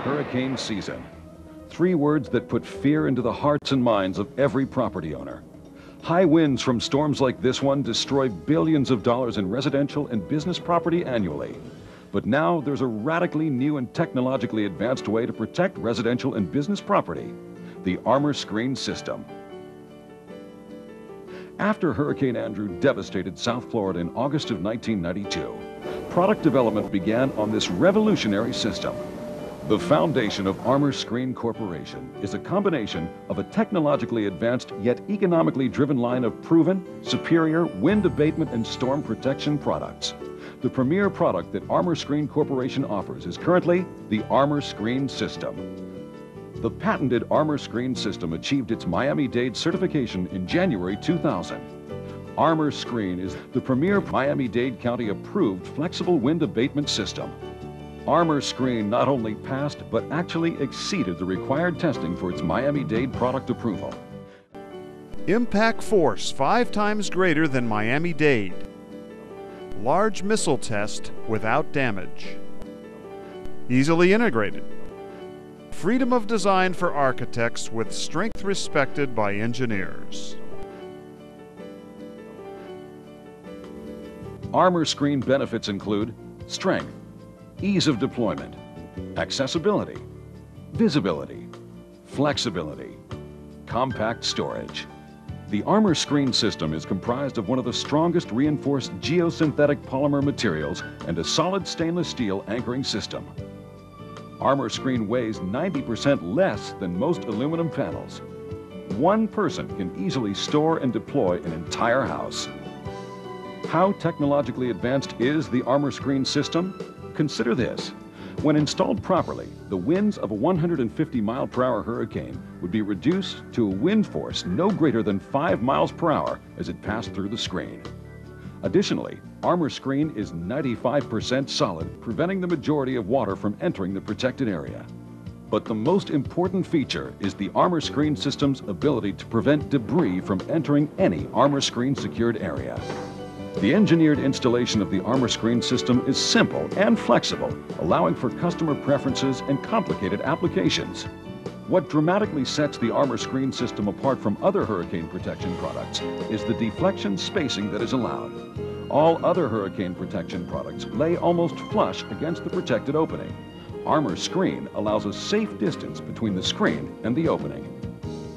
hurricane season. 3 words that put fear into the hearts and minds of every property owner. High winds from storms like this one destroy billions of dollars in residential and business property annually. But now there's a radically new and technologically advanced way to protect residential and business property: the armor screen system. After Hurricane Andrew devastated South Florida in August of 1992, product development began on this revolutionary system. The foundation of Armor Screen Corporation is a combination of a technologically advanced yet economically driven line of proven, superior wind abatement and storm protection products. The premier product that Armor Screen Corporation offers is currently the Armor Screen System. The patented Armor Screen System achieved its Miami-Dade certification in January 2000. Armor Screen is the premier Miami-Dade County approved flexible wind abatement system. Armor Screen not only passed, but actually exceeded the required testing for its Miami-Dade product approval. Impact force 5 times greater than Miami-Dade. Large missile test without damage. Easily integrated. Freedom of design for architects with strength respected by engineers. Armor Screen benefits include strength, ease of deployment, accessibility, visibility, flexibility, compact storage. The Armor Screen system is comprised of one of the strongest reinforced geosynthetic polymer materials and a solid stainless steel anchoring system. Armor Screen weighs 90% less than most aluminum panels. One person can easily store and deploy an entire house. How technologically advanced is the Armor Screen system? Consider this. When installed properly, the winds of a 150-mile-per-hour hurricane would be reduced to a wind force no greater than 5 miles per hour as it passed through the screen. Additionally, Armor Screen is 95% solid, preventing the majority of water from entering the protected area. But the most important feature is the Armor Screen system's ability to prevent debris from entering any Armor Screen secured area. The engineered installation of the Armor Screen system is simple and flexible, allowing for customer preferences and complicated applications. What dramatically sets the Armor Screen system apart from other hurricane protection products is the deflection spacing that is allowed. All other hurricane protection products lay almost flush against the protected opening. Armor Screen allows a safe distance between the screen and the opening.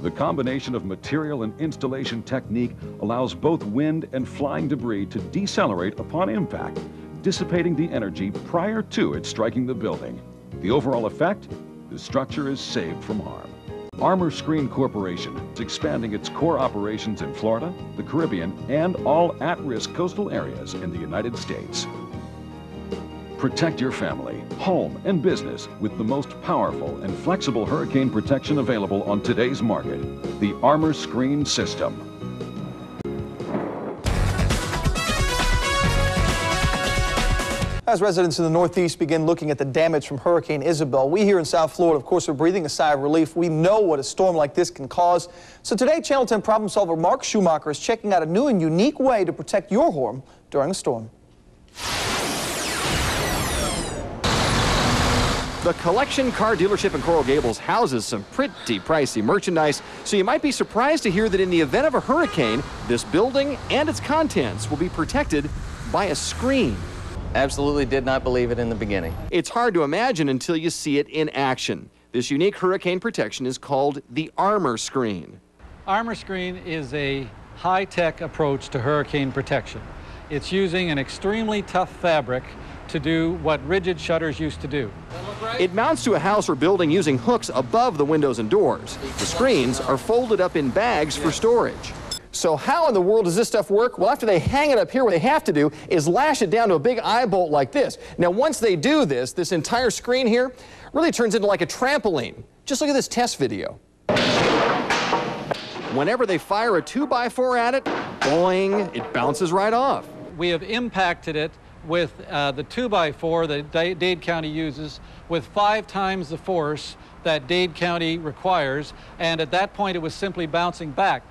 The combination of material and installation technique allows both wind and flying debris to decelerate upon impact, dissipating the energy prior to it striking the building. The overall effect? The structure is saved from harm. Armor Screen Corporation is expanding its core operations in Florida, the Caribbean, and all at-risk coastal areas in the United States. Protect your family, home, and business with the most powerful and flexible hurricane protection available on today's market, the Armor Screen system. As residents in the Northeast begin looking at the damage from Hurricane Isabel, we here in South Florida, of course, are breathing a sigh of relief. We know what a storm like this can cause. So today, Channel 10 problem solver Mark Schumacher is checking out a new and unique way to protect your home during a storm. The Collection Car Dealership in Coral Gables houses some pretty pricey merchandise, so you might be surprised to hear that in the event of a hurricane, this building and its contents will be protected by a screen. Absolutely did not believe it in the beginning. It's hard to imagine until you see it in action. This unique hurricane protection is called the Armor Screen. Armor Screen is a high-tech approach to hurricane protection. It's using an extremely tough fabric to do what rigid shutters used to do. It mounts to a house or building using hooks above the windows and doors. The screens are folded up in bags for storage. So how in the world does this stuff work? Well, after they hang it up here, what they have to do is lash it down to a big eye bolt like this. Now, once they do this, this entire screen here really turns into like a trampoline. Just look at this test video. Whenever they fire a 2x4 at it, boing, it bounces right off. We have impacted it with the 2x4 that Dade County uses with 5 times the force that Dade County requires, and at that point it was simply bouncing back.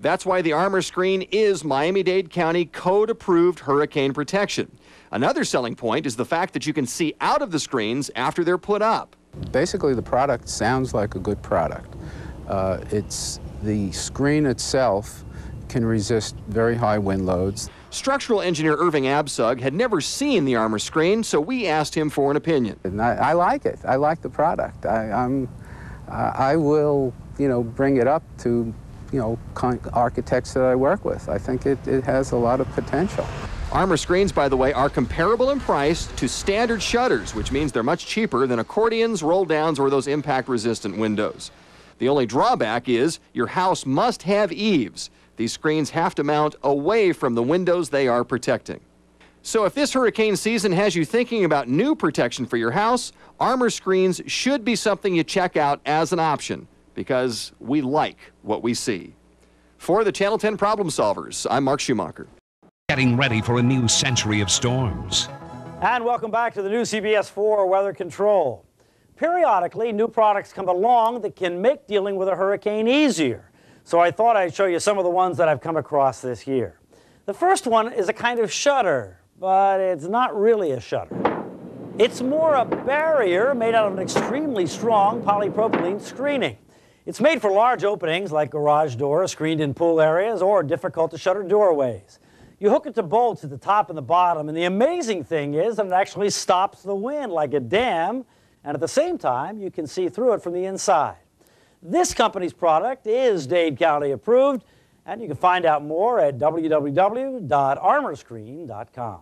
That's why the Armor Screen is Miami-Dade County code-approved hurricane protection. Another selling point is the fact that you can see out of the screens after they're put up. Basically, the product sounds like a good product. It's the screen itself can resist very high wind loads. Structural engineer Irving Absug had never seen the armor screen, so we asked him for an opinion. And I like it. I like the product. I will, bring it up to, architects that I work with. I think it has a lot of potential. Armor screens, by the way, are comparable in price to standard shutters, which means they're much cheaper than accordions, roll-downs, or those impact-resistant windows. The only drawback is your house must have eaves. These screens have to mount away from the windows they are protecting. So if this hurricane season has you thinking about new protection for your house, armor screens should be something you check out as an option, because we like what we see. For the Channel 10 Problem Solvers, I'm Mark Schumacher. Getting ready for a new century of storms. And welcome back to the new CBS 4 Weather Control. Periodically, new products come along that can make dealing with a hurricane easier. So I thought I'd show you some of the ones that I've come across this year. The first one is a kind of shutter, but it's not really a shutter. It's more a barrier made out of an extremely strong polypropylene screening. It's made for large openings like garage doors, screened-in pool areas, or difficult-to-shutter doorways. You hook it to bolts at the top and the bottom, and the amazing thing is that it actually stops the wind like a dam, and at the same time, you can see through it from the inside. This company's product is Dade County approved, and you can find out more at www.armorscreen.com.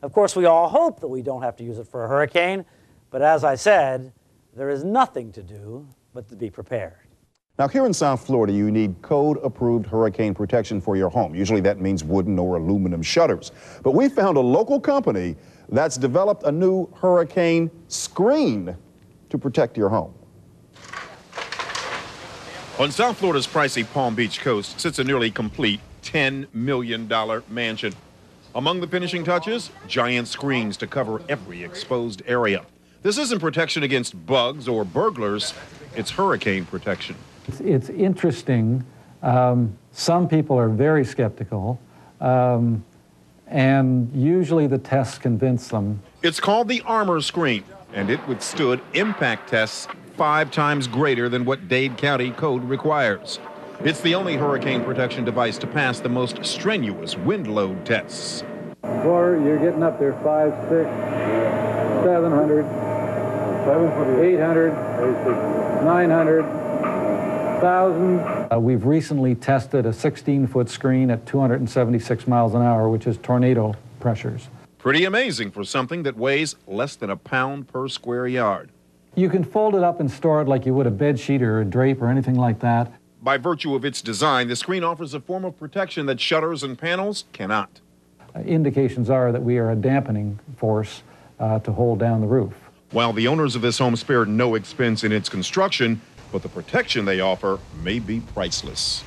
Of course, we all hope that we don't have to use it for a hurricane, but as I said, there is nothing to do but to be prepared. Now, here in South Florida, you need code-approved hurricane protection for your home. Usually that means wooden or aluminum shutters. But we found a local company that's developed a new hurricane screen to protect your home. On South Florida's pricey Palm Beach coast sits a nearly complete $10 million mansion. Among the finishing touches, giant screens to cover every exposed area. This isn't protection against bugs or burglars, it's hurricane protection. It's interesting. Some people are very skeptical, and usually the tests convince them. It's called the armor screen, and it withstood impact tests 5 times greater than what Dade County code requires. It's the only hurricane protection device to pass the most strenuous wind load tests. Before you're getting up there, 5, 6, 700, 800, 900, 1,000. We've recently tested a 16-foot screen at 276 miles an hour, which is tornado pressures. Pretty amazing for something that weighs less than a pound per square yard. You can fold it up and store it like you would a bed sheet or a drape or anything like that. By virtue of its design, the screen offers a form of protection that shutters and panels cannot. Indications are that we are a dampening force to hold down the roof. While the owners of this home spared no expense in its construction, but the protection they offer may be priceless.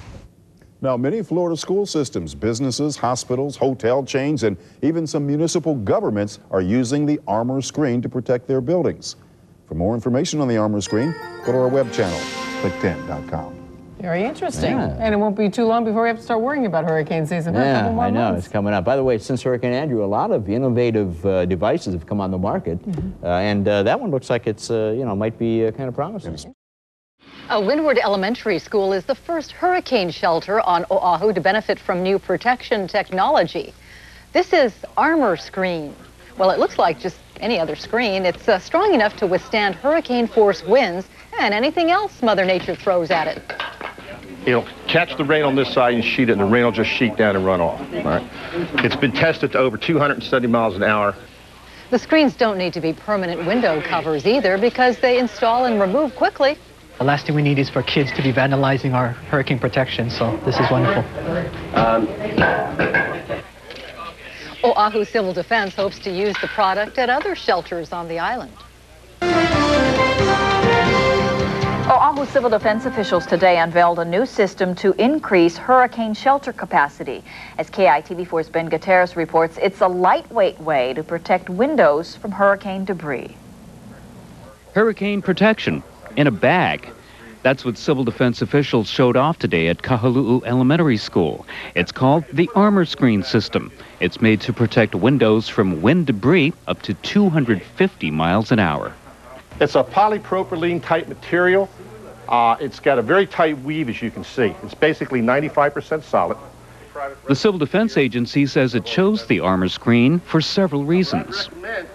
Now, many Florida school systems, businesses, hospitals, hotel chains, and even some municipal governments are using the armor screen to protect their buildings. For more information on the armor screen, go to our web channel, click10.com. Very interesting. Yeah. And it won't be too long before we have to start worrying about hurricane season. Yeah, a couple more I know. months. It's coming up. By the way, since Hurricane Andrew, a lot of innovative devices have come on the market. And that one looks like it's, might be kind of promising. A Windward Elementary School is the first hurricane shelter on Oahu to benefit from new protection technology. This is Armor Screen. Well, it looks like just any other screen. It's strong enough to withstand hurricane-force winds and anything else Mother Nature throws at it. It'll catch the rain on this side and sheet it, and the rain will just sheet down and run off. All right. It's been tested to over 270 miles an hour. The screens don't need to be permanent window covers either because they install and remove quickly. The last thing we need is for kids to be vandalizing our hurricane protection, so this is wonderful. Oahu Civil Defense hopes to use the product at other shelters on the island. Oahu Civil Defense officials today unveiled a new system to increase hurricane shelter capacity. As KITV4's Ben Gutierrez reports, it's a lightweight way to protect windows from hurricane debris. Hurricane protection in a bag. That's what civil defense officials showed off today at Kahaluu Elementary School. It's called the Armor Screen System. It's made to protect windows from wind debris up to 250 miles an hour. It's a polypropylene type material. It's got a very tight weave, as you can see. It's basically 95% solid. The Civil Defense Agency says it chose the armor screen for several reasons.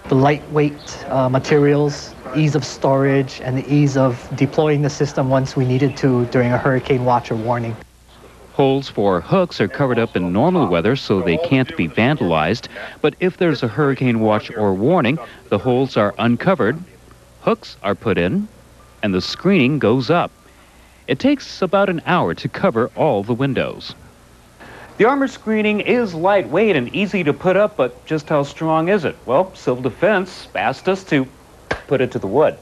The lightweight materials, ease of storage, and the ease of deploying the system once we needed to during a hurricane watch or warning. Holes for hooks are covered up in normal weather so they can't be vandalized, but if there's a hurricane watch or warning, the holes are uncovered, hooks are put in, and the screening goes up. It takes about an hour to cover all the windows. The armor screening is lightweight and easy to put up, but just how strong is it? Well, Civil Defense asked us to put it to the wood.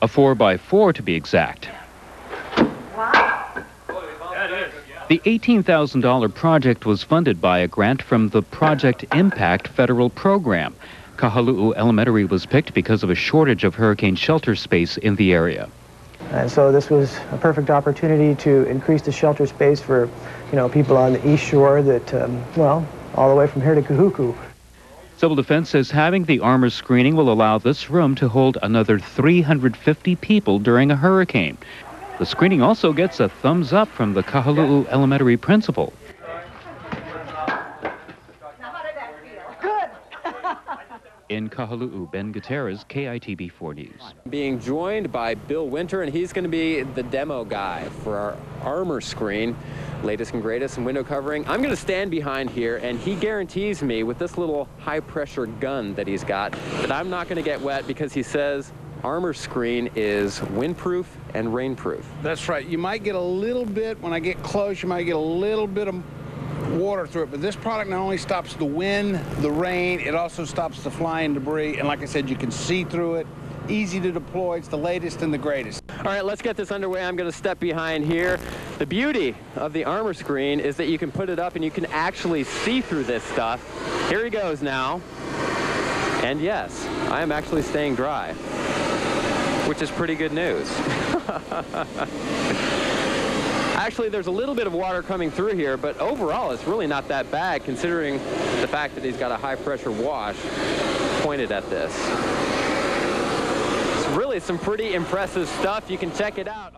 A 4x4 to be exact. The $18,000 project was funded by a grant from the Project Impact federal program. Kahaluu Elementary was picked because of a shortage of hurricane shelter space in the area. And so this was a perfect opportunity to increase the shelter space for, people on the East Shore that, all the way from here to Kahuku. Civil Defense says having the armor screening will allow this room to hold another 350 people during a hurricane. The screening also gets a thumbs up from the Kahaluu Elementary principal. In Kahaluu, Ben Gutierrez, KITV 4 News. Being joined by Bill Winter, and he's going to be the demo guy for our armor screen, latest and greatest in window covering. I'm going to stand behind here, and he guarantees me with this little high-pressure gun that he's got that I'm not going to get wet because he says armor screen is windproof and rainproof. That's right. You might get a little bit, when I get close, you might get a little bit of water through it, but this product not only stops the wind, the rain, it also stops the flying debris, and like I said, you can see through it, easy to deploy, it's the latest and the greatest. All right, let's get this underway. I'm going to step behind here. The beauty of the armor screen is that you can put it up and you can actually see through this stuff. Here he goes now, and yes, I am actually staying dry, which is pretty good news. Actually, there's a little bit of water coming through here, but overall, it's really not that bad considering the fact that he's got a high-pressure wash pointed at this. It's really some pretty impressive stuff. You can check it out.